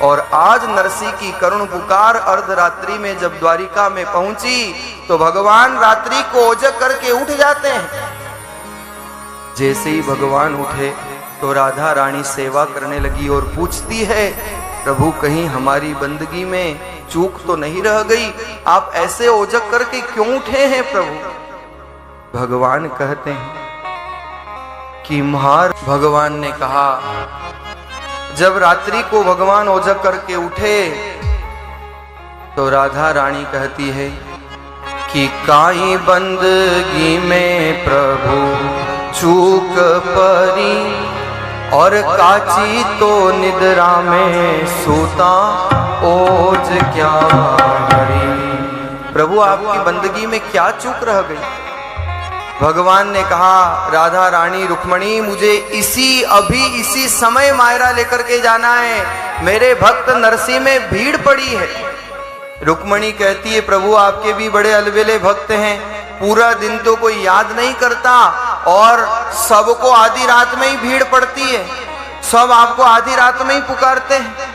और आज नरसी की करुण पुकार अर्धरात्रि में जब द्वारिका में पहुंची तो भगवान रात्रि को ओझक करके उठ जाते हैं। जैसे ही भगवान उठे तो राधा रानी सेवा करने लगी और पूछती है, प्रभु कहीं हमारी बंदगी में चूक तो नहीं रह गई? आप ऐसे ओझक करके क्यों उठे हैं प्रभु? भगवान कहते हैं कि भगवान ने कहा, जब रात्रि को भगवान ओझक करके उठे तो राधा रानी कहती है कि काई बंदगी में प्रभु चूक परी और काची तो निद्रा में सूता ओज क्या हरी। प्रभु आपकी बंदगी में क्या चूक रह गई? भगवान ने कहा, राधा रानी रुक्मणी मुझे इसी समय मायरा लेकर के जाना है, मेरे भक्त नरसी में भीड़ पड़ी है। रुक्मणी कहती है, प्रभु आपके भी बड़े अलबेले भक्त हैं, पूरा दिन तो कोई याद नहीं करता और सबको आधी रात में ही भीड़ पड़ती है, सब आपको आधी रात में ही पुकारते हैं।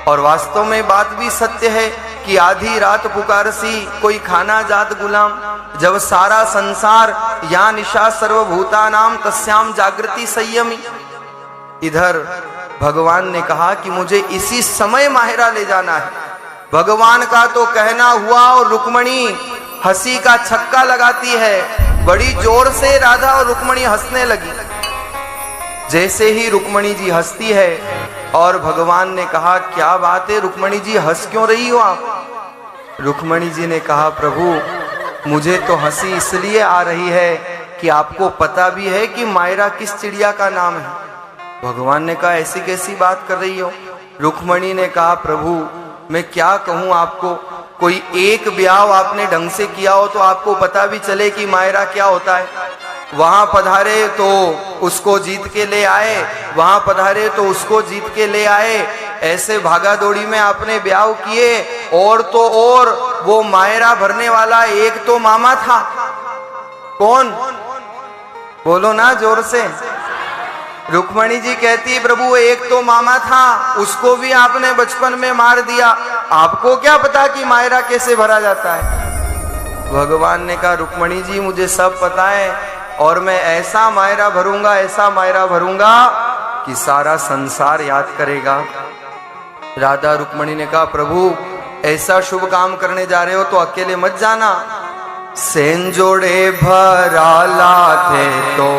और वास्तव में बात भी सत्य है कि आधी रात पुकारसी कोई खाना जात गुलाम, जब सारा संसार या निशा सर्वभूतानाम तस्याम जागृति संयमी। इधर भगवान ने कहा कि मुझे इसी समय माहिरा ले जाना है। भगवान का तो कहना हुआ और रुक्मणी हंसी का छक्का लगाती है। बड़ी जोर से राधा और रुक्मणी हंसने लगी। जैसे ही रुक्मणी जी हंसती है और भगवान ने कहा, क्या बात है रुक्मणी जी, हंस क्यों रही हो आप? रुक्मणी जी ने कहा, प्रभु मुझे तो हंसी इसलिए आ रही है कि आपको पता भी है कि मायरा किस चिड़िया का नाम है। भगवान ने कहा, ऐसी कैसी बात कर रही हो? रुक्मणी ने कहा, प्रभु मैं क्या कहूँ आपको, कोई एक ब्याह आपने ढंग से किया हो तो आपको पता भी चले कि मायरा क्या होता है। वहां पधारे तो उसको जीत के ले आए, वहां पधारे तो उसको जीत के ले आए, ऐसे भागा दौड़ी में आपने ब्याह किए। और तो और वो मायरा भरने वाला एक तो मामा था। कौन? बोलो ना जोर से। रुक्मणी जी कहती है, प्रभु एक तो मामा था, उसको भी आपने बचपन में मार दिया, आपको क्या पता कि मायरा कैसे भरा जाता है? भगवान ने कहा, रुक्मणी जी मुझे सब पता है और मैं ऐसा मायरा भरूंगा कि सारा संसार याद करेगा। राधा रुक्मणी ने कहा, प्रभु ऐसा शुभ काम करने जा रहे हो तो अकेले मत जाना। सेन जोड़े भराला थे तो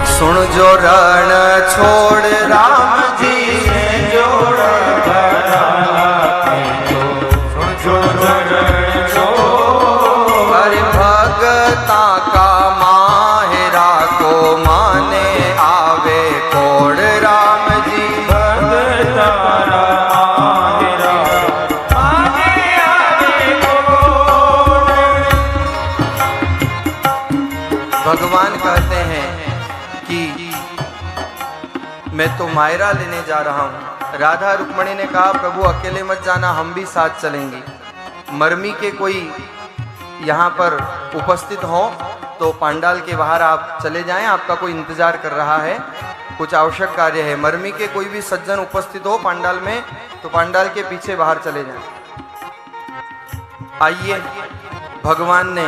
सुन जो रण छोड़ राम जी, सेन जोड़े भराला थे तो सुन जो रण छोड़। हरि भगता का माहिरा को माने आवे कोड़ राम जी, भगता भगवान कहते हैं कि मैं तो मायरा लेने जा रहा हूँ। राधा रुक्मणी ने कहा, प्रभु अकेले मत जाना, हम भी साथ चलेंगे। मरमी के कोई यहाँ पर उपस्थित हो तो पांडाल के बाहर आप चले जाएं, आपका कोई इंतजार कर रहा है, कुछ आवश्यक कार्य है। मरमी के कोई भी सज्जन उपस्थित हो पांडाल में तो पांडाल के पीछे बाहर चले जाएं। आइए, भगवान ने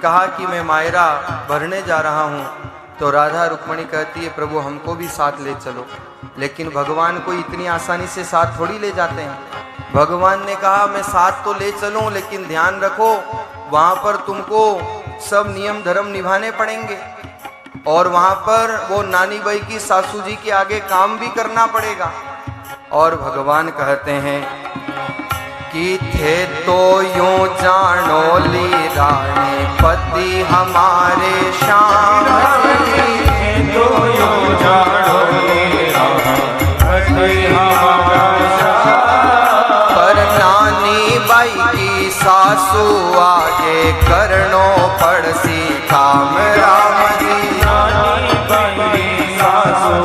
कहा कि मैं मायरा भरने जा रहा हूँ तो राधा रुक्मणी कहती है, प्रभु हमको भी साथ ले चलो। लेकिन भगवान को इतनी आसानी से साथ थोड़ी ले जाते हैं। भगवान ने कहा, मैं साथ तो ले चलूं लेकिन ध्यान रखो वहां पर तुमको सब नियम धर्म निभाने पड़ेंगे और वहां पर वो नानी बाई की सासू जी के आगे काम भी करना पड़ेगा। और भगवान कहते हैं कि थे तो यूं जानो ली रानी पति हमारे श्याम, तो यूं जानो ली रानी पति हमारे श्याम। पर नानी बाई की सासू आगे करनो पड़सी काम राम जी, नानी बाई की सासू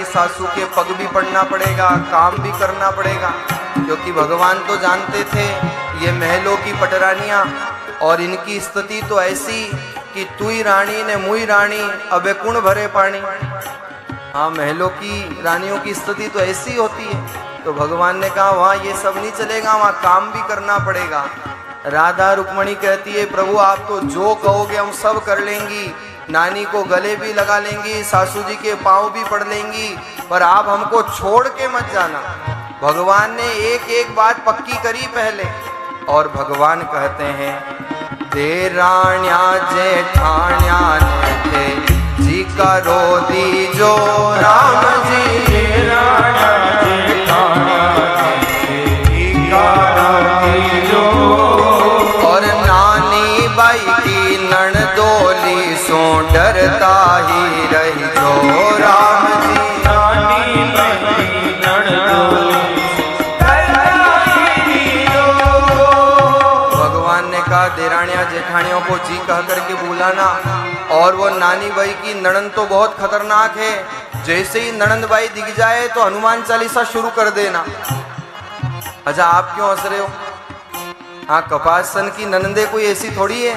सासू के पग भी पड़ना पड़ेगा, काम भी करना पड़ेगा, क्योंकि भगवान तो जानते थे ये महलों की पटरानियां और इनकी स्थिति तो ऐसी कि तुई रानी ने मुई रानी अबे कुण भरे पानी। हाँ, महलों की रानियों की स्थिति तो ऐसी होती है। तो भगवान ने कहा वहाँ ये सब नहीं चलेगा, वहाँ काम भी करना पड़ेगा। राधा रुक्मणी कहती है प्रभु आप तो जो कहोगे हम सब कर लेंगी, नानी को गले भी लगा लेंगी, सासू जी के पाँव भी पड़ लेंगी, पर आप हमको छोड़ के मत जाना। भगवान ने एक एक बात पक्की करी पहले, और भगवान कहते हैं देराण्या जेठाण्या ने जी करो दीजो राम जी, देराण्या जेठाण्या जी करो दीजो, और नानी बाई की नणदोली सो डरता ही रही जो राम जी, नानी बाई की नणदोली देरानिया जेठानियों को जी कह करके बुलाना। और वो नानी बाई की नणंद तो बहुत खतरनाक है, जैसे ही नणंद बाई दिख जाए तो हनुमान चालीसा शुरू कर देना। अच्छा आप क्यों हंस रहे हो? हाँ, कपासन की ननंदे कोई ऐसी थोड़ी है,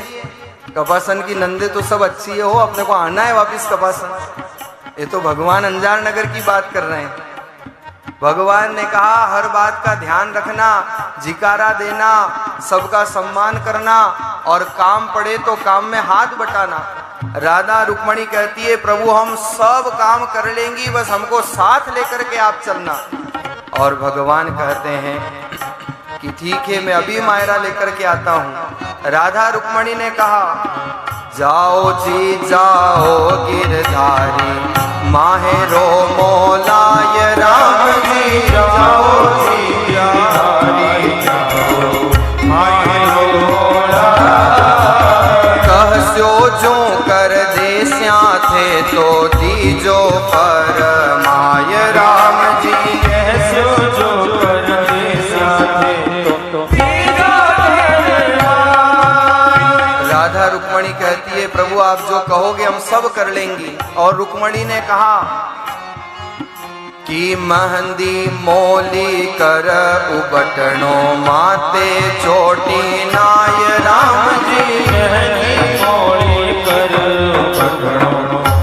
कपासन की नंदे तो सब अच्छी है, हो अपने को आना है वापिस कपासन। ये तो भगवान अंजार नगर की बात कर रहे हैं। भगवान ने कहा हर बात का ध्यान रखना, जिकारा देना, सबका सम्मान करना, और काम पड़े तो काम में हाथ बटाना। राधा रुक्मणी कहती है प्रभु हम सब काम कर लेंगी, बस हमको साथ लेकर के आप चलना। और भगवान कहते हैं कि ठीक है मैं अभी मायरा लेकर के आता हूँ। राधा रुक्मणी ने कहा जाओ जी जाओ गिरधारी माहेरो मोलाय राम जी, जाओ जी गिरधारी जाओ माहेरो मोलाय, कहस्यो जो कर देस्या थे तो दीजो फरमाय राम जी, कहस्यो जो कर देस्या थे तो दीजो राधा रुक्मणी कहती है प्रभु आप जो कहोगे हम सब कर लेंगी। और रुक्मणी ने कहा कि महंदी मोली कर उबटनो माते चोटी नाय राम जी, महंदी मोली कर उबटनो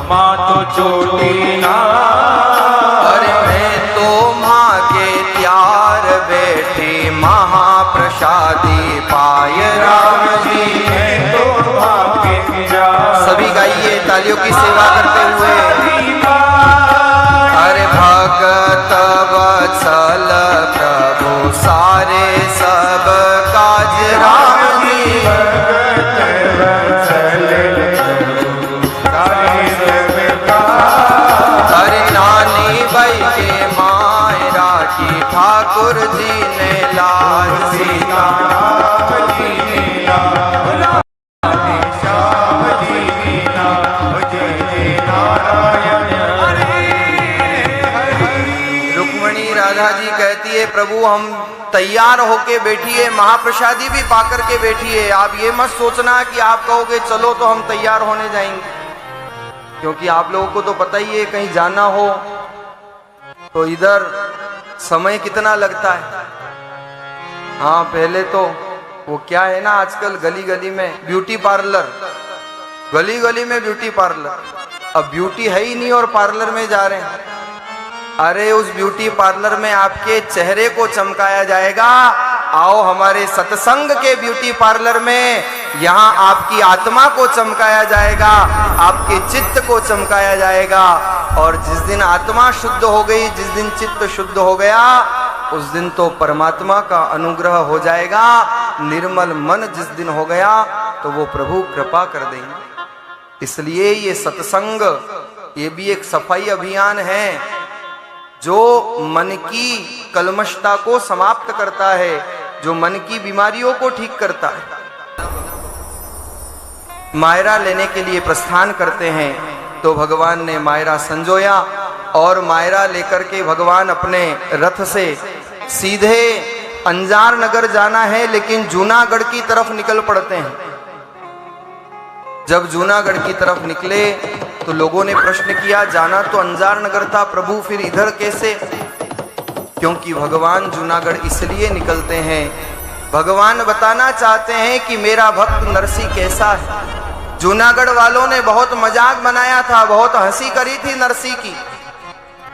मातो चोटी नाय, अरे मैं तो माँ के त्यार बैठी महाप्रसादी पाय राम जी, मैं तो माँ के त्यार। सभी गाइए तालियों की सेवा करते हुए, अरे भगत वत्सल प्रभु सारे सब काज राम जी, भगत वत्सल प्रभु सारे सब काज, अरे नानी बाई के मायरा की ठाकुर जी ने लाज, सीता जी ने लाज, श्याम जी ने लाज, जय नारायण रुक्मणी राधा जी कहती है प्रभु हम तैयार होके बैठिए, महाप्रसादी भी पाकर के बैठिए। आप ये मत सोचना कि आप कहोगे चलो तो हम तैयार होने जाएंगे, क्योंकि आप लोगों को तो पता ही है कहीं जाना हो तो इधर समय कितना लगता है। हाँ पहले तो वो क्या है ना आजकल गली गली में ब्यूटी पार्लर, गली गली में ब्यूटी पार्लर, अब ब्यूटी है ही नहीं और पार्लर में जा रहे हैं। अरे उस ब्यूटी पार्लर में आपके चेहरे को चमकाया जाएगा, आओ हमारे सत्संग के ब्यूटी पार्लर में, यहाँ आपकी आत्मा को चमकाया जाएगा, आपके चित्त को चमकाया जाएगा। और जिस दिन आत्मा शुद्ध हो गई, जिस दिन चित्त शुद्ध हो गया, उस दिन तो परमात्मा का अनुग्रह हो जाएगा। निर्मल मन जिस दिन हो गया तो वो प्रभु कृपा कर देंगे। इसलिए ये सत्संग ये भी एक सफाई अभियान है जो मन की कलमशता को समाप्त करता है, जो मन की बीमारियों को ठीक करता है। मायरा लेने के लिए प्रस्थान करते हैं तो भगवान ने मायरा संजोया और मायरा लेकर के भगवान अपने रथ से सीधे अंजार नगर जाना है, लेकिन जूनागढ़ की तरफ निकल पड़ते हैं। जब जूनागढ़ की तरफ निकले तो लोगों ने प्रश्न किया जाना तो अंजार नगर था प्रभु, फिर इधर कैसे? क्योंकि भगवान जूनागढ़ इसलिए निकलते हैं, भगवान बताना चाहते हैं कि मेरा भक्त नरसी कैसा है। जूनागढ़ वालों ने बहुत मजाक बनाया था, बहुत हंसी करी थी नरसी की,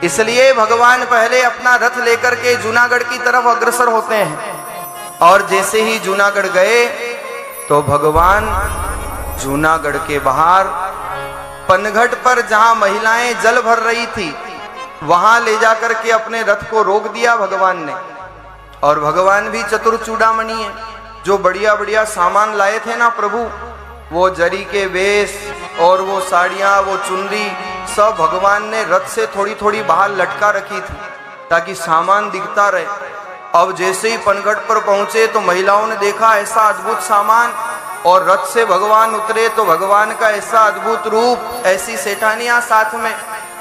इसलिए भगवान पहले अपना रथ लेकर के जूनागढ़ की तरफ अग्रसर होते हैं। और जैसे ही जूनागढ़ गए तो भगवान जूनागढ़ के बाहर पनघट पर जहां महिलाएं जल भर रही थी वहां ले जाकर के अपने रथ को रोक दिया भगवान ने। और भगवान भी चतुर चूड़ामणि है, जो बढ़िया बढ़िया सामान लाए थे ना प्रभु, वो जरी के वेश और वो साड़ियां, वो चुनरी सब भगवान ने रथ से थोड़ी थोड़ी बाहर लटका रखी थी ताकि सामान दिखता रहे। अब जैसे ही पनघट पर पहुंचे तो महिलाओं ने देखा ऐसा अद्भुत सामान, और रथ से भगवान उतरे तो भगवान का ऐसा अद्भुत रूप, ऐसी सेठानियां साथ में,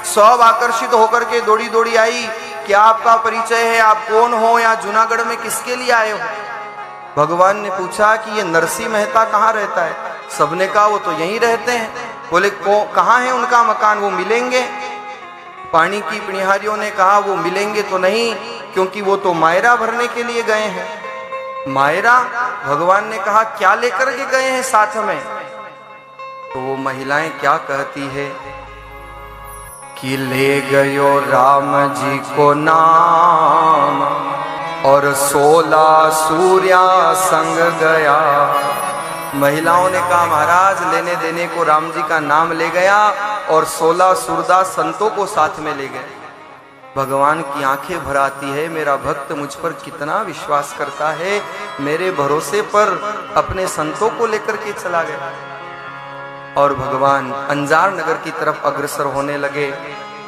सब आकर्षित होकर के दौड़ी दौड़ी आई। क्या आपका परिचय है, आप कौन हो, यहाँ जूनागढ़ में किसके लिए आए हो? भगवान ने पूछा कि ये नरसी मेहता कहाँ रहता है? सबने कहा वो तो यहीं रहते हैं। बोले कहाँ है उनका मकान, वो मिलेंगे? पानी की पिणिहारियों ने कहा वो मिलेंगे तो नहीं, क्योंकि वो तो मायरा भरने के लिए गए हैं। मायरा? भगवान ने कहा क्या लेकर के गए हैं साथ में? तो वो महिलाएं क्या कहती है कि ले गयो राम जी को नाम और 16 सूर्या संग गया। महिलाओं ने कहा महाराज लेने देने को राम जी का नाम ले गया और 16 सूरदास संतों को साथ में ले गए। भगवान की आंखें भर आती है, मेरा भक्त मुझ पर कितना विश्वास करता है, मेरे भरोसे पर अपने संतों को लेकर के चला गया। और भगवान अंजार नगर की तरफ अग्रसर होने लगे।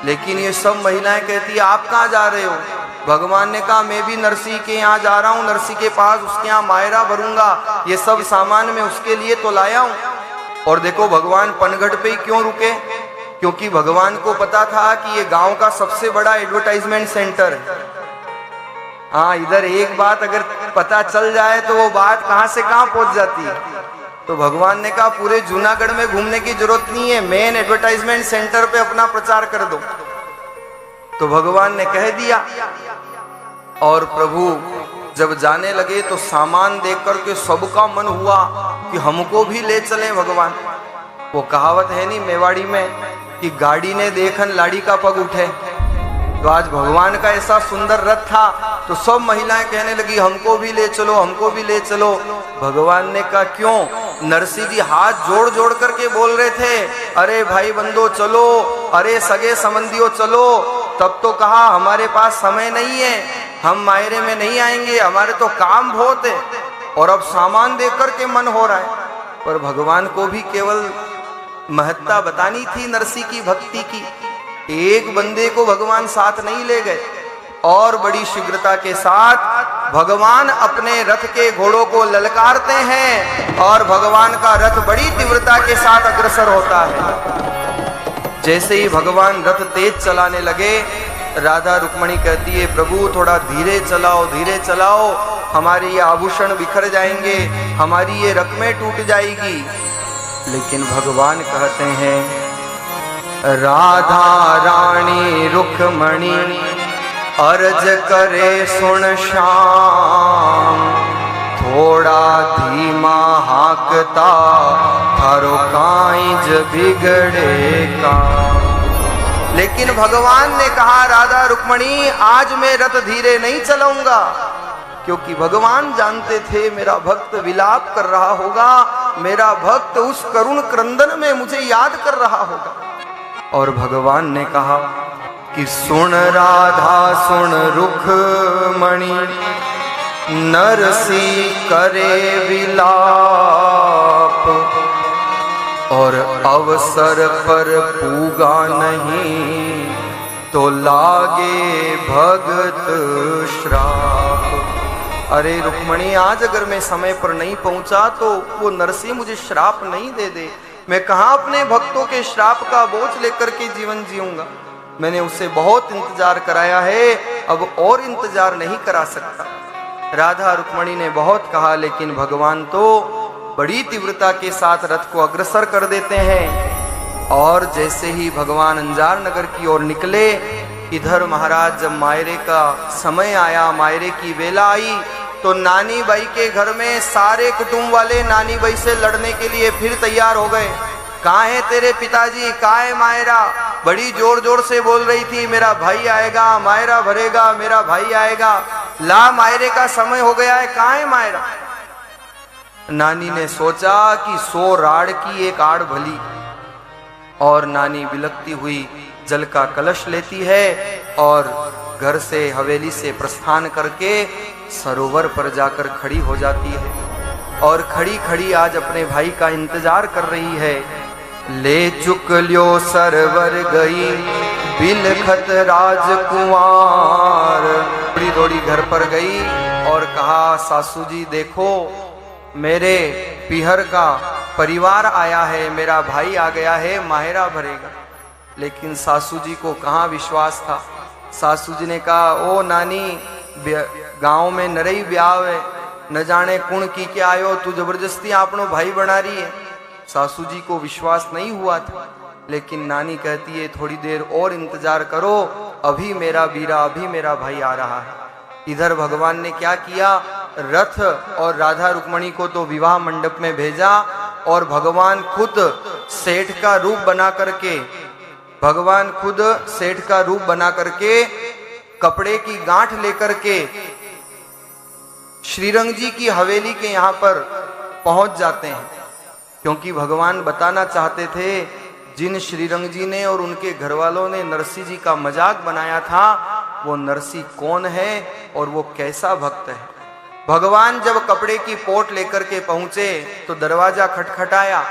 लेकिन ये सब महिलाएं कहती है आप कहाँ जा रहे हो? भगवान ने कहा मैं भी नरसी के यहाँ जा रहा हूँ, नरसी के पास, उसके यहाँ मायरा भरूंगा, ये सब सामान मैं उसके लिए तो लाया हूँ। और देखो भगवान पनघट पे ही क्यों रुके? क्योंकि भगवान को पता था कि ये गांव का सबसे बड़ा एडवर्टाइजमेंट सेंटर है। हाँ, इधर एक बात अगर पता चल जाए तो वो बात कहां से कहां पहुंच जाती है। तो भगवान ने कहा पूरे जूनागढ़ में घूमने की जरूरत नहीं है, मेन एडवर्टाइजमेंट सेंटर पे अपना प्रचार कर दो। तो भगवान ने कह दिया। और प्रभु जब जाने लगे तो सामान देख करके सबका मन हुआ कि हमको भी ले चले भगवान। वो कहावत है नहीं मेवाड़ी में कि गाड़ी ने देखन लाड़ी का पग उठे। तो आज भगवान का ऐसा सुंदर रथ था तो सब महिलाएं कहने लगी हमको भी ले चलो, हमको भी ले चलो। भगवान ने कहा क्यों? नरसी जी हाथ जोड़ जोड़ करके बोल रहे थे अरे भाई बंदो चलो, अरे सगे संबंधियों चलो। तब तो कहा हमारे पास समय नहीं है, हम मायरे में नहीं आएंगे, हमारे तो काम बहुत है। और अब सामान देख करके मन हो रहा है। पर भगवान को भी केवल महत्ता बतानी थी नरसी की भक्ति की। एक बंदे को भगवान साथ नहीं ले गए और बड़ी शीघ्रता के साथ भगवान अपने रथ के घोड़ों को ललकारते हैं और भगवान का रथ बड़ी तीव्रता के साथ अग्रसर होता है। जैसे ही भगवान रथ तेज चलाने लगे, राधा रुक्मणी कहती है प्रभु थोड़ा धीरे चलाओ, धीरे चलाओ, हमारे ये आभूषण बिखर जाएंगे, हमारी ये रकमें टूट जाएगी। लेकिन भगवान कहते हैं राधा रानी रुक्मणी अर्ज करे सुन श्याम, थोड़ा धीमा हाकता थारो कांज बिगड़े का। लेकिन भगवान ने कहा राधा रुक्मणी आज मैं रथ धीरे नहीं चलाऊंगा, क्योंकि भगवान जानते थे मेरा भक्त विलाप कर रहा होगा, मेरा भक्त उस करुण क्रंदन में मुझे याद कर रहा होगा। और भगवान ने कहा कि सुन राधा सुन रुक्मणी, नरसी करे विलाप, और अवसर पर पूगा नहीं तो लागे भगत श्राप। अरे रुक्मणी आज अगर मैं समय पर नहीं पहुंचा तो वो नरसी मुझे श्राप नहीं दे दे। मैं कहाँ अपने भक्तों के श्राप का बोझ लेकर के जीवन जीऊंगा। मैंने उससे बहुत इंतजार कराया है, अब और इंतजार नहीं करा सकता। राधा रुक्मणी ने बहुत कहा, लेकिन भगवान तो बड़ी तीव्रता के साथ रथ को अग्रसर कर देते हैं। और जैसे ही भगवान अंजार नगर की ओर निकले, इधर महाराज जब मायरे का समय आया, मायरे की वेला आई, तो नानी बाई के घर में सारे कुटुंब वाले नानी बाई से लड़ने के लिए फिर तैयार हो गए। कहाँ है तेरे पिताजी, कहाँ है मायरा? बड़ी जोर जोर से बोल रही थी, मेरा भाई आएगा, मायरा भरेगा, मेरा भाई आएगा। ला मायरे का समय हो गया है, कहाँ है मायरा? नानी ने सोचा कि 100 राड़ की एक आड़ भली, और नानी बिलखती हुई जल का कलश लेती है और घर से हवेली से प्रस्थान करके सरोवर पर जाकर खड़ी हो जाती है और खड़ी खड़ी आज अपने भाई का इंतजार कर रही है। ले चुक लियो सरवर गई बिलखत राजकुमार। थोड़ी थोड़ी घर पर गई और कहा, सासू जी देखो मेरे पीहर का परिवार आया है, मेरा भाई आ गया है, मायरा भरेगा। लेकिन सासू जी को कहाँ विश्वास था। सासू जी ने कहा, ओ नानी गांव में नरई ब्याह है, न जाने कुण की क्या आयो, तू जबरदस्ती आपनो भाई बना रही है। सासू जी को विश्वास नहीं हुआ था, लेकिन नानी कहती है थोड़ी देर और इंतजार करो, अभी मेरा बीरा, अभी मेरा भाई आ रहा है। इधर भगवान ने क्या किया, रथ और राधा रुक्मणी को तो विवाह मंडप में भेजा और भगवान खुद सेठ का रूप बना करके कपड़े की गांठ लेकर के श्रीरंग जी की हवेली के यहाँ पर पहुंच जाते हैं, क्योंकि भगवान बताना चाहते थे जिन श्रीरंग जी ने और उनके घर वालों ने नरसिंह जी का मजाक बनाया था, वो नरसिंह कौन है और वो कैसा भक्त है। भगवान जब कपड़े की पोट लेकर के पहुंचे तो दरवाजा खटखटाया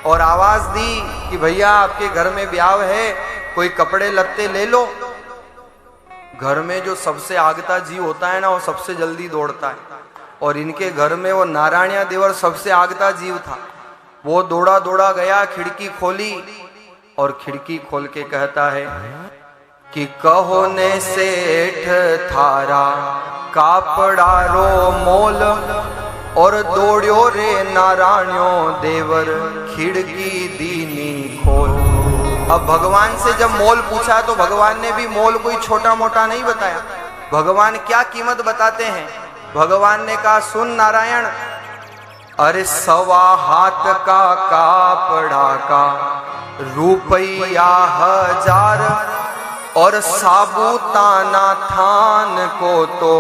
और आवाज दी कि भैया आपके घर में ब्याह है, कोई कपड़े लत्ते ले लो। घर में जो सबसे आगता जीव होता है ना, वो सबसे जल्दी दौड़ता है, और इनके घर में वो नारायणिया देवर सबसे आगता जीव था। वो दौड़ा दौड़ा गया, खिड़की खोली और खिड़की खोल के कहता है कि कहो ने सेठ थारा कापड़ा रो मोल, और दौड़ो रे नारायणो देवर खिड़की दीनी खोल। अब भगवान से जब मोल पूछा तो भगवान ने भी मोल कोई छोटा मोटा नहीं बताया। भगवान क्या कीमत बताते हैं? भगवान ने कहा, सुन नारायण, अरे 1.25 हाथ का कापड़ा का रुपया 1000, और साबुताना थान को तो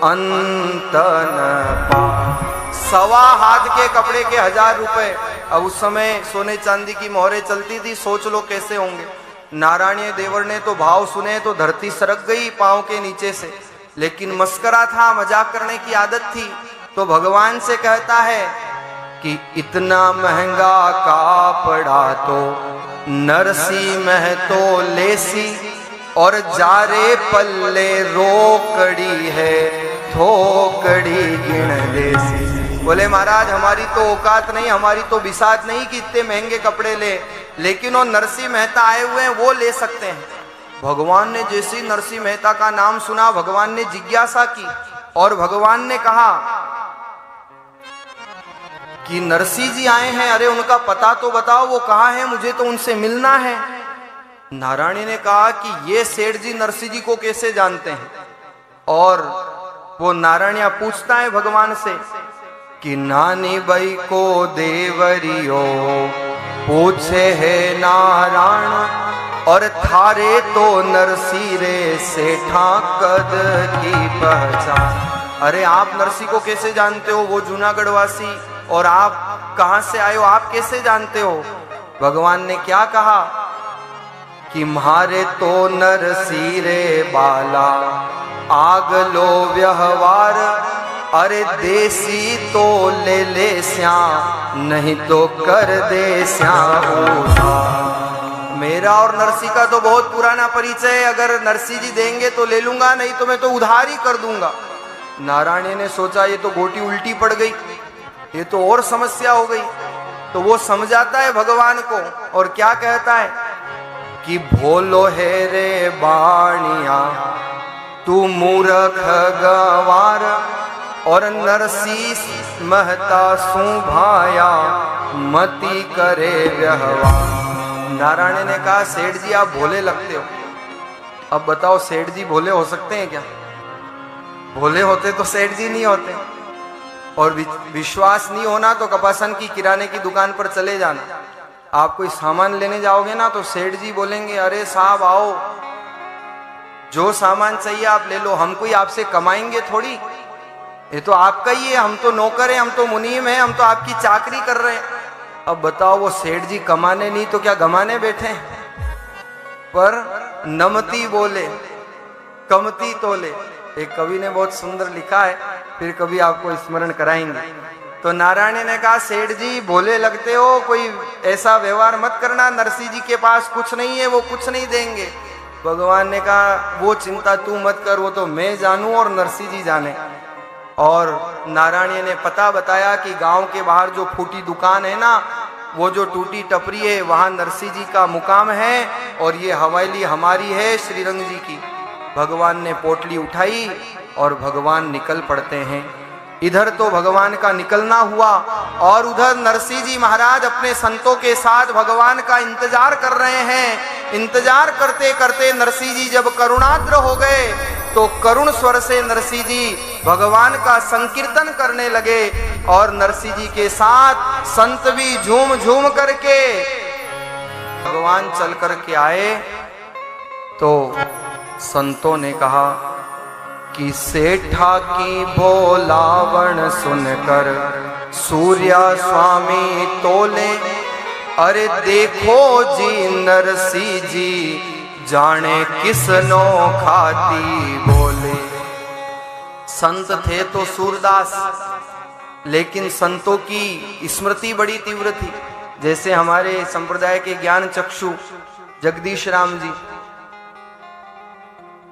अंत न पा। 1.25 हाथ के कपड़े के 1000 रुपए। अब उस समय सोने चांदी की मोहरें चलती थी, सोच लो कैसे होंगे। नारायणीय देवर ने तो भाव सुने तो धरती सरक गई पांव के नीचे से, लेकिन मस्करा था, मजाक करने की आदत थी। तो भगवान से कहता है कि इतना महंगा कापड़ा तो नरसी में तो लेसी, और जारे पल्ले रोकड़ी है थोकड़ी गिण देसी। बोले महाराज हमारी तो औकात नहीं, हमारी तो बिसात नहीं कि इतने महंगे कपड़े ले, लेकिन वो नरसिंह मेहता आए हुए हैं, वो ले सकते हैं। भगवान ने जैसे ही नरसिंह मेहता का नाम सुना, भगवान ने जिज्ञासा की और भगवान ने कहा कि नरसिंह जी आए हैं, अरे उनका पता तो बताओ, वो कहाँ है, मुझे तो उनसे मिलना है। नारायणी ने कहा कि ये सेठ जी नरसिंह जी को कैसे जानते हैं? और वो नारायणिया पूछता है भगवान से कि नानी बाई को देवरियो पूछे है नारायण, और थारे तो नरसिंह रे सेठा कद की पहचान। अरे आप नरसिंह को कैसे जानते हो? वो जूनागढ़ वासी, और आप कहां से आए हो, आप कैसे जानते हो? भगवान ने क्या कहा कि मारे तो नरसिंह रे बाला आग लो व्यवहार, अरे देसी तो ले ले श्या, नहीं तो कर दे श्या उधार। मेरा और नरसिंह का तो बहुत पुराना परिचय है, अगर नरसिंह जी देंगे तो ले लूंगा, नहीं तो मैं तो उधार ही कर दूंगा। नारायण ने सोचा ये तो गोटी उल्टी पड़ गई, ये तो और समस्या हो गई। तो वो समझाता है भगवान को और क्या कहता है कि भोलो है रे बाणिया तू मूर्ख गवार, और नरसिंह मेहता सुभाया मती करे व्यवहार। नारायण ने कहा सेठ जी आप भोले लगते हो। अब बताओ सेठ जी भोले हो सकते हैं क्या? भोले होते तो सेठ जी नहीं होते। और विश्वास नहीं होना तो कपासन की किराने की दुकान पर चले जाना। आप कोई सामान लेने जाओगे ना तो सेठ जी बोलेंगे, अरे साहब आओ, जो सामान चाहिए आप ले लो, हम कोई आपसे कमाएंगे थोड़ी, ये तो आपका ही है, हम तो नौकर हैं, हम तो मुनीम हैं, हम तो आपकी चाकरी कर रहे हैं। अब बताओ वो सेठ जी कमाने नहीं तो क्या गमाने बैठे हैं? पर नमती बोले कमती तोले, एक कवि ने बहुत सुंदर लिखा है, फिर कभी आपको स्मरण कराएंगे। तो नारायण ने कहा, सेठ जी भोले लगते हो, कोई ऐसा व्यवहार मत करना, नरसिंह जी के पास कुछ नहीं है, वो कुछ नहीं देंगे। भगवान ने कहा, वो चिंता तू मत कर, वो तो मैं जानूं और नरसिंह जी जाने। और नारायण ने पता बताया कि गांव के बाहर जो फूटी दुकान है ना, वो जो टूटी टपरी है, वहां नरसिंह जी का मुकाम है और ये हवेली हमारी है श्रीरंग जी की। भगवान ने पोटली उठाई और भगवान निकल पड़ते हैं। इधर तो भगवान का निकलना हुआ और उधर नरसिंह जी महाराज अपने संतों के साथ भगवान का इंतजार कर रहे हैं। इंतजार करते करते नरसिंह जी जब करुणाद्र हो गए तो करुण स्वर से नरसिंह जी भगवान का संकीर्तन करने लगे और नरसिंह जी के साथ संत भी झूम झूम करके भगवान चल करके आए। तो संतों ने कहा कि सेठा की बोलावण सुनकर सूर्या स्वामी तोले, अरे देखो जी नरसिंह जी जाने किसनो खाती बोले। संत थे तो सूरदास, लेकिन संतों की स्मृति बड़ी तीव्र थी। जैसे हमारे संप्रदाय के ज्ञान चक्षु जगदीश राम जी,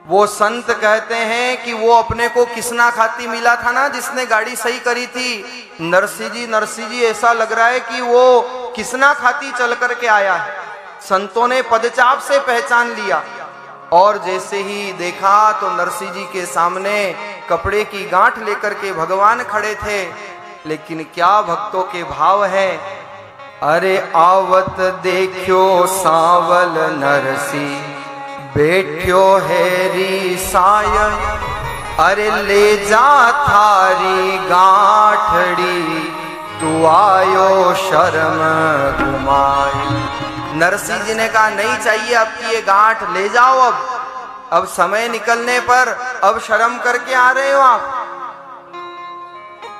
वो संत कहते हैं कि वो अपने को किसना खाती मिला था ना, जिसने गाड़ी सही करी थी। नरसिंह जी ऐसा लग रहा है कि वो किसना खाती चल करके आया है। संतों ने पदचाप से पहचान लिया और जैसे ही देखा तो नरसिंह जी के सामने कपड़े की गांठ लेकर के भगवान खड़े थे। लेकिन क्या भक्तों के भाव है, अरे आवत देखो सावल नरसिंह बैठ्यो हैरी साय, अरे ले जा थारी गांठड़ी तू आयो शर्म घुमाए। नरसिंह जी ने कहा, नहीं चाहिए आपकी ये गांठ, ले जाओ। अब समय निकलने पर अब शर्म करके आ रहे हो आप।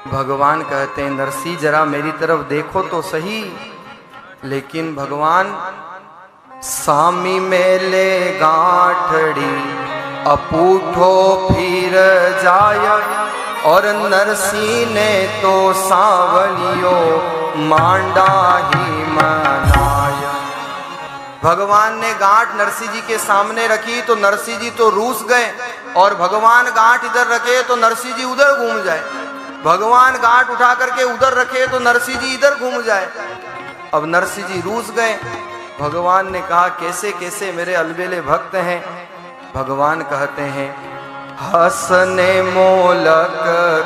भगवान कहते हैं, नरसिंह जरा मेरी तरफ देखो तो सही। लेकिन भगवान सामी मेले गांठड़ी अपूठो फिर जाय, और नरसिंह ने तो सांवलियो मांडा ही मनाय। भगवान ने गांठ नरसिंह जी के सामने रखी तो नरसिंह जी तो रूस गए, और भगवान गांठ इधर रखे तो नरसिंह जी उधर घूम जाए। भगवान गांठ उठा करके उधर रखे तो नरसिंह जी इधर घूम जाए। अब नरसिंह जी रूस गए। भगवान ने कहा, कैसे कैसे मेरे अलबेले भक्त हैं। भगवान कहते हैं, हंसने मोलक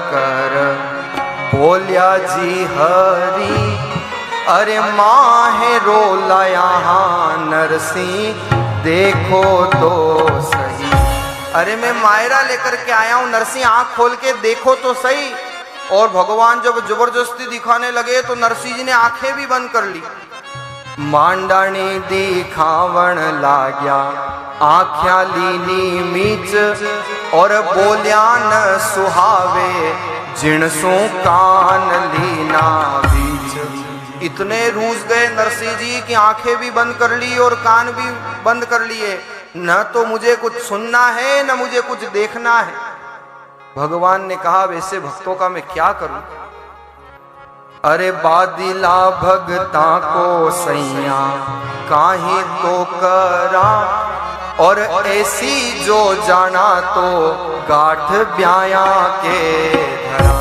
कर बोलिया जी हरी, अरे माहे रोला यहाँ नरसिंह देखो तो सही। अरे मैं मायरा लेकर के आया हूँ नरसिंह, आंख खोल के देखो तो सही। और भगवान जब जबरदस्ती दिखाने लगे तो नरसिंह जी ने आंखें भी बंद कर ली। मांडाणी दिखावण लाग्या आँख्या लीनी मीच, और बोलिया न सुहावे जिणसू कान लीना बीच। इतने रूस गए नरसिंह जी की आंखें भी बंद कर ली और कान भी बंद कर लिए। न तो मुझे कुछ सुनना है न मुझे कुछ देखना है। भगवान ने कहा, वैसे भक्तों का मैं क्या करूं। अरे बादिला भगता को सैया काहे तो करा, और ऐसी जो जाना तो गाठ ब्याया के धरा।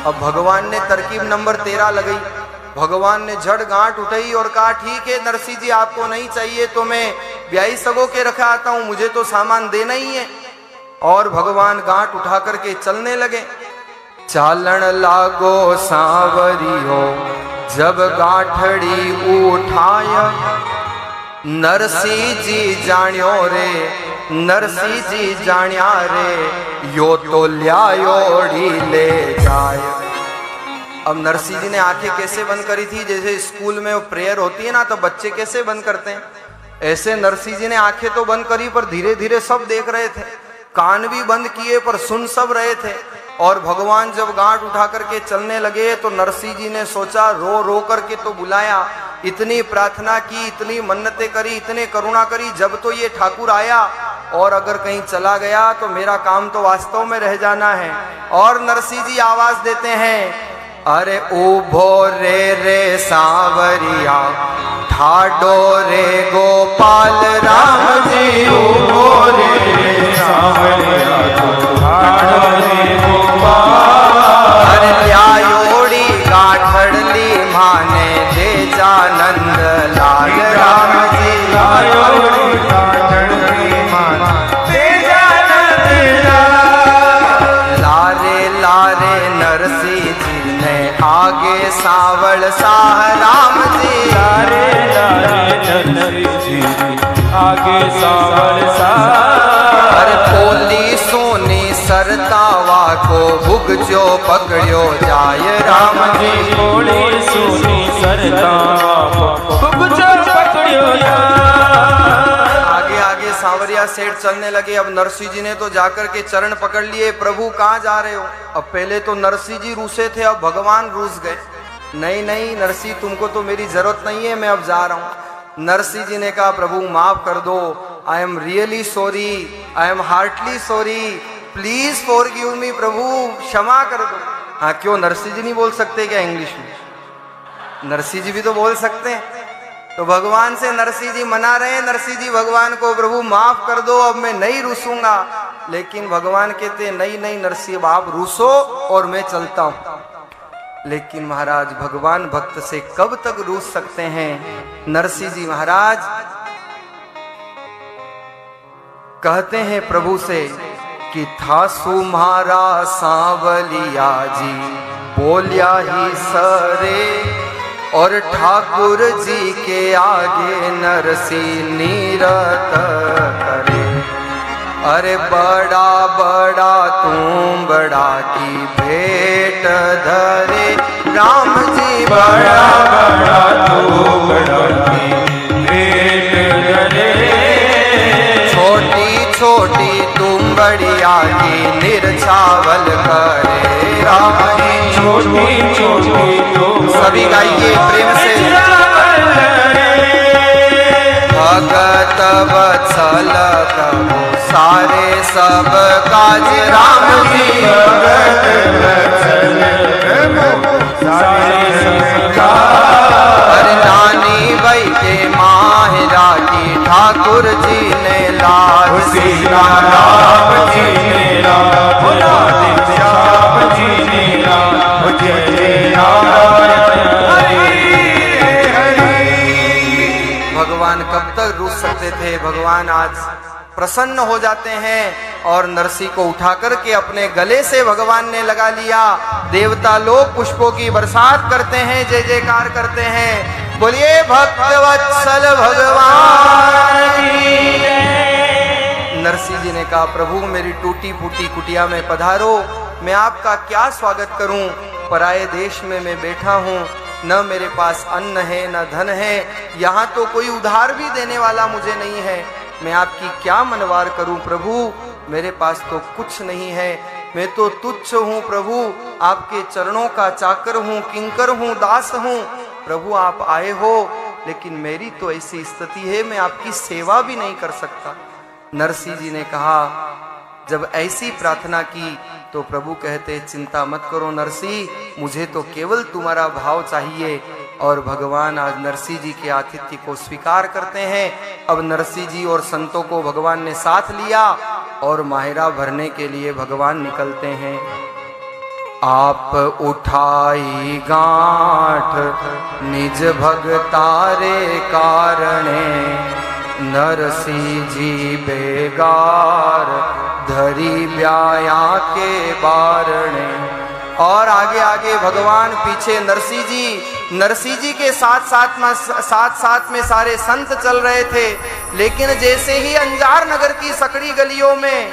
अब भगवान ने तरकीब नंबर 13 लगाई। भगवान ने झड़ गांठ उठाई और कहा, ठीक है नरसिंह जी, आपको नहीं चाहिए तो मैं ब्याई सगो के रखा आता हूं, मुझे तो सामान देना ही है। और भगवान गांठ उठा करके चलने लगे। चालन लागो सांवरियो जब गांठड़ी उठाया, नरसिंह जी जानियो रे नरसी जी जाण्या रे यो तो ल्यायोड़ी ले जाए। अब नरसी जी ने आंखें कैसे बंद करी थी? जैसे स्कूल में वो प्रेयर होती है ना, तो बच्चे कैसे बंद करते हैं, ऐसे नरसी जी ने आंखें तो बंद करी, पर धीरे धीरे सब देख रहे थे। कान भी बंद किए पर सुन सब रहे थे। और भगवान जब गांठ उठा करके चलने लगे तो नरसी जी ने सोचा, रो रो करके तो बुलाया, इतनी प्रार्थना की, इतनी मन्नतें करी, इतने करुणा करी, जब तो ये ठाकुर आया और अगर कहीं चला गया तो मेरा काम तो वास्तव में रह जाना है। और नरसी जी आवाज देते हैं, अरे उभो रे रे सांवरिया, ठाडो रे गोपाल राम जी, उभो रे सांवरिया, ठाडो रे गोपाल। अरे ल्यायोड़ी गाठड़ली माने दे जानंद लाल राम जी, ल्यायोड़ी गाठड़ली माने दे जानंद लाल। लारे लारे नरसी जी ने आगे सावल साह राम जी, लारे लारे नरसी जी आगे सावल साह। अरे पोली सोनी सरतावा को भुगजो पकड़ियो जाय राम जी, पोली सोनी सरतावा को भुगजो पकड़ियो जाय। आगे आगे सांवरिया सेठ चलने लगे। अब नरसी जी ने तो जाकर के चरण पकड़ लिए, प्रभु कहाँ जा रहे हो? अब पहले तो नरसी जी रूसे थे, अब भगवान रूस गए। नहीं नहीं नरसी, तुमको तो मेरी जरूरत नहीं है, मैं अब जा रहा हूँ। नरसी जी ने कहा, प्रभु माफ कर दो, I am really sorry, I am heartly sorry, please forgive me, प्रभु क्षमा कर दो। हाँ, क्यों नरसी जी नहीं बोल सकते क्या इंग्लिश में? नरसी जी भी तो बोल सकते हैं। तो भगवान से नरसी जी मना रहे हैं, नरसी जी भगवान को, प्रभु माफ कर दो, अब मैं नहीं रूसूंगा। लेकिन भगवान कहते, नहीं नहीं नरसी, अब आप रूसो और मैं चलता हूं। लेकिन महाराज भगवान भक्त से कब तक रूस सकते हैं? नरसी जी महाराज कहते हैं प्रभु से कि था सुमारा सांवलिया जी बोलिया ही सरे, और ठाकुर जी के आगे नरसी नीरत करे। अरे बड़ा बड़ा तुम बड़ा की भेंट धरे राम जी, बड़ा बड़ा तुम बड़ा की भेंट धरे। छोटी छोटी तुम बड़िया की निर्छावल करे राम जी, छोटी छोटी तुम। सभी गाइए प्रेम से, भगत वत्सल प्रभु सारे सब काज राम जी, भगत वत्सल प्रभु सारे सब काज। अरे नानी भाई के माहिरा की ठाकुर जी ने लाज, सीताराम जी ने लाज, श्याम जी ने लाज, जय नारायण हरि। भगवान कब तक रूस सकते थे? भगवान आज प्रसन्न हो जाते हैं और नरसी को उठा करके अपने गले से भगवान ने लगा लिया। देवता लोग पुष्पों की बरसात करते हैं, जय जयकार करते हैं। बोलिए भक्तवत्सल भगवान की जय। नरसी जी ने कहा, प्रभु मेरी टूटी फूटी कुटिया में पधारो, मैं आपका क्या स्वागत करूं? पराये देश में मैं बैठा हूं, न मेरे पास अन्न है न धन है, यहाँ तो कोई उधार भी देने वाला मुझे नहीं है। मैं आपकी क्या मनवार करूं प्रभु? मेरे पास तो कुछ नहीं है, मैं तो तुच्छ हूं प्रभु, आपके चरणों का चाकर हूं, किंकर हूं, दास हूं। प्रभु आप आए हो, लेकिन मेरी तो ऐसी स्थिति है, मैं आपकी सेवा भी नहीं कर सकता। नरसी जी ने कहा, जब ऐसी प्रार्थना की तो प्रभु कहते, चिंता मत करो नरसी, मुझे तो केवल तुम्हारा भाव चाहिए। और भगवान आज नरसी जी के आतिथ्य को स्वीकार करते हैं। अब नरसी जी और संतों को भगवान ने साथ लिया और माहिरा भरने के लिए भगवान निकलते हैं। आप उठाई गांठ निज भगतारे कारणे, नरसी जी बेगार धरी ब्याया के बारणे। और आगे आगे भगवान, पीछे नरसिंह जी के साथ में सारे संत चल रहे थे। लेकिन जैसे ही अंजार नगर की सकड़ी गलियों में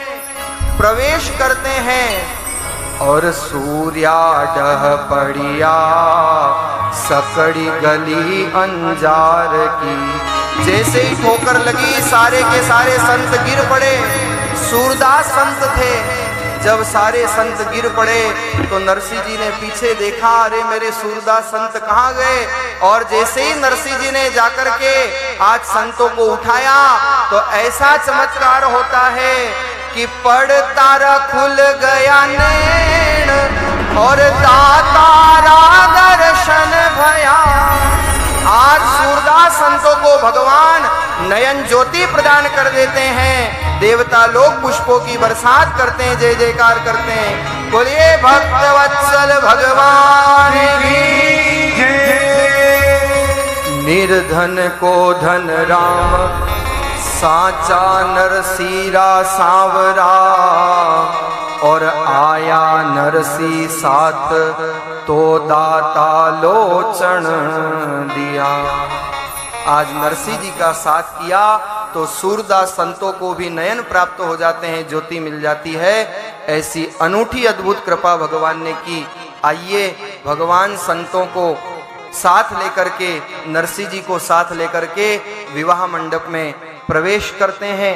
प्रवेश करते हैं और सूर्या डह पड़िया सकड़ी गली अंजार की, जैसे ही ठोकर लगी सारे के सारे संत गिर पड़े। सूरदास संत थे। जब सारे संत गिर पड़े तो नरसिंह जी ने पीछे देखा, अरे मेरे सूरदास संत कहाँ गए। और जैसे ही नरसिंह जी ने जाकर के आज संतों को उठाया तो ऐसा चमत्कार होता है कि पड़ तारा खुल गया नैन और दातारा दर्शन भया। आज सूरदास संतों को भगवान नयन ज्योति प्रदान कर देते हैं। देवता लोग पुष्पों की बरसात करते हैं, जय जयकार करते हैं। बोलिए भक्त वत्सल भगवान की जय। निर्धन को धन राम साचा नरसीरा सांवरा, और आया नरसी साथ तो दाता लोचन दिया। आज नरसिंह जी का साथ किया तो सूरदास संतों को भी नयन प्राप्त हो जाते हैं, ज्योति मिल जाती है। ऐसी अनूठी अद्भुत कृपा भगवान ने की। आइए भगवान संतों को साथ लेकर के, नरसिंह जी को साथ लेकर के विवाह मंडप में प्रवेश करते हैं।